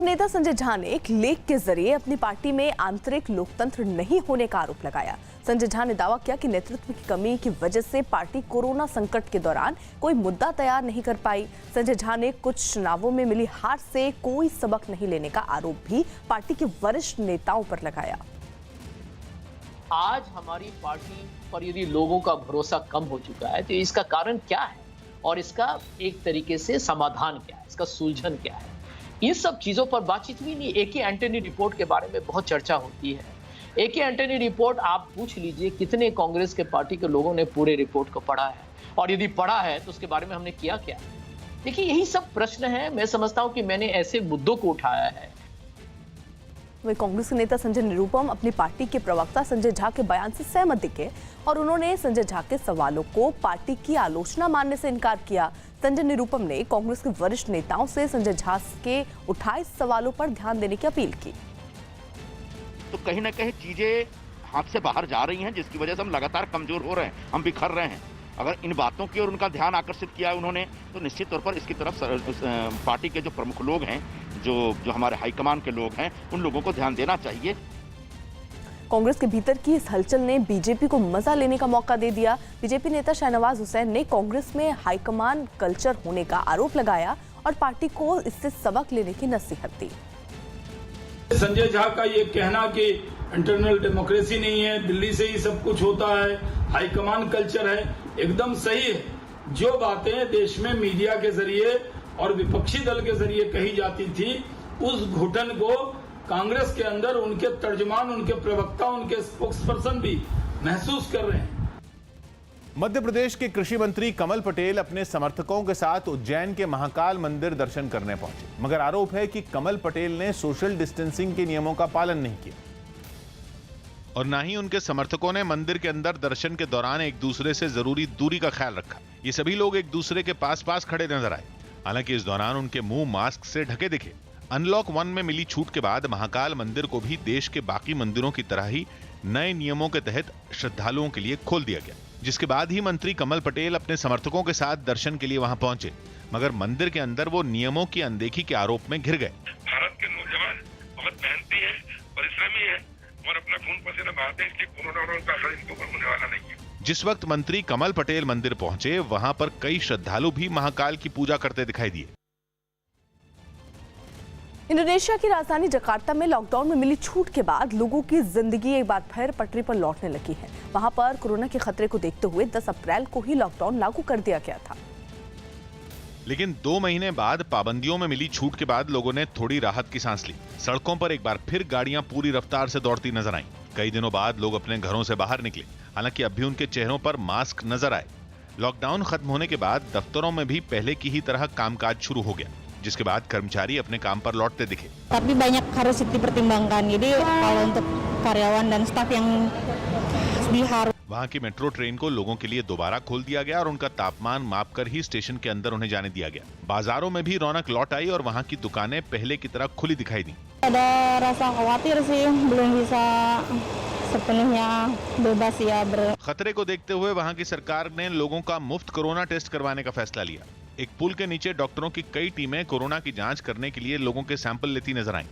नेता संजय झा ने एक लेख के जरिए अपनी पार्टी में आंतरिक लोकतंत्र नहीं होने का आरोप लगाया। संजय झा ने दावा किया कि नेतृत्व की कमी की वजह से पार्टी कोरोना संकट के दौरान कोई मुद्दा तैयार नहीं कर पाई। संजय झा ने कुछ चुनावों में मिली हार से कोई सबक नहीं लेने का आरोप भी पार्टी के वरिष्ठ नेताओं पर लगाया। आज हमारी पार्टी पर यदि लोगों का भरोसा कम हो चुका है तो इसका कारण क्या है और इसका एक तरीके से समाधान क्या है, इसका सुलझन क्या है, इन सब चीजों पर बातचीत भी नहीं। ए.के. एंटनी रिपोर्ट के बारे में बहुत चर्चा होती है। ए.के. एंटनी रिपोर्ट आप पूछ लीजिए कितने कांग्रेस के पार्टी के लोगों ने पूरे रिपोर्ट को पढ़ा है, और यदि पढ़ा है तो उसके बारे में हमने किया क्या। देखिए, यही सब प्रश्न है। मैं समझता हूं कि मैंने ऐसे मुद्दों को उठाया है। वही कांग्रेस के नेता संजय निरुपम अपनी पार्टी के प्रवक्ता संजय झा के बयान से सहमत दिखे और उन्होंने संजय झा के सवालों को पार्टी की आलोचना मानने से इनकार किया। संजय निरुपम ने कांग्रेस के वरिष्ठ नेताओं से संजय झा के उठाए सवालों पर ध्यान देने की अपील की। तो कहीं ना कहीं चीजें हाथ से बाहर जा रही हैं, जिसकी वजह से हम लगातार कमजोर हो रहे हैं, हम बिखर रहे हैं। अगर इन बातों की ओर उनका ध्यान आकर्षित किया उन्होंने, तो निश्चित तौर पर इसकी तरफ पार्टी के जो प्रमुख लोग हैं, जो हमारे हाईकमान के लोग हैं, उन लोगों को ध्यान देना चाहिए। कांग्रेस के भीतर की इस हलचल ने बीजेपी को मजा लेने का मौका दे दिया। बीजेपी नेता शाहनवाज हुसैन ने कांग्रेस में हाईकमान कल्चर होने का आरोप लगाया और पार्टी को इससे सबक लेने की नसीहत दी। संजय झा का ये कहना कि इंटरनल डेमोक्रेसी नहीं है, दिल्ली से ही सब कुछ होता है, हाईकमान कल्चर है, एकदम सही है। जो बातें देश में मीडिया के जरिए और विपक्षी दल के जरिए कही जाती थी, उस घुटन को कांग्रेस के अंदर उनके तर्जमान, उनके प्रवक्ता, उनके स्पोक्सपर्सन भी महसूस कर रहे हैं। मध्य प्रदेश के कृषि मंत्री कमल पटेल अपने समर्थकों के साथ उज्जैन के महाकाल मंदिर दर्शन करने पहुंचे, मगर आरोप है कि कमल पटेल ने सोशल डिस्टेंसिंग के नियमों का पालन नहीं किया और ना ही उनके समर्थकों ने मंदिर के अंदर दर्शन के दौरान एक दूसरे से जरूरी दूरी का ख्याल रखा। ये सभी लोग एक दूसरे के पास पास खड़े नजर आए। हालांकि इस दौरान उनके मुंह मास्क से ढके दिखे। अनलॉक 1 में मिली छूट के बाद महाकाल मंदिर को भी देश के बाकी मंदिरों की तरह ही नए नियमों के तहत श्रद्धालुओं के लिए खोल दिया गया, जिसके बाद ही मंत्री कमल पटेल अपने समर्थकों के साथ दर्शन के लिए वहां पहुंचे, मगर मंदिर के अंदर वो नियमों की अनदेखी के आरोप में घिर गए। भारत के नौजवान बहुत मेहनती है, परिश्रमी है और अपना खून पसीना बहाते हैं, इसलिए कोरोना का असर इनके ऊपर होने वाला नहीं है। जिस वक्त मंत्री कमल पटेल मंदिर पहुंचे, वहां पर कई श्रद्धालु भी महाकाल की पूजा करते दिखाई दिए। इंडोनेशिया की राजधानी जकार्ता में लॉकडाउन में मिली छूट के बाद लोगों की जिंदगी एक बार फिर पटरी पर लौटने लगी है। वहां पर कोरोना के खतरे को देखते हुए 10 अप्रैल को ही लॉकडाउन लागू कर दिया गया था। लेकिन 2 महीने बाद पाबंदियों में मिली छूट के बाद लोगों ने थोड़ी राहत की सांस ली। सड़कों पर एक बार फिर गाड़ियां पूरी रफ्तार से दौड़ती नजर आईं। कई दिनों बाद लोग अपने घरों से बाहर निकले, हालांकि अब भी उनके चेहरों पर मास्क नजर आए। लॉकडाउन खत्म होने के बाद दफ्तरों में भी पहले की ही तरह कामकाज शुरू हो गया, जिसके बाद कर्मचारी अपने काम पर लौटते दिखे। Tapi banyak harus dipertimbangkan. Jadi kalau untuk karyawan dan staf yang diharus वहां की मेट्रो ट्रेन को लोगों के लिए दोबारा खोल दिया गया और उनका तापमान मापकर ही स्टेशन के अंदर उन्हें जाने दिया गया। बाजारों में भी रौनक लौट आई और वहां की दुकानें पहले की तरह खुली दिखाई दी। ada rasa khawatir sih, belum bisa sepenuhnya bebas ya खतरे को देखते हुए वहां की सरकार ने लोगों का मुफ्त कोरोना टेस्ट करवाने का फैसला लिया। एक पुल के नीचे डॉक्टरों की कई टीमें कोरोना की जांच करने के लिए लोगों के सैंपल लेती नजर आईं।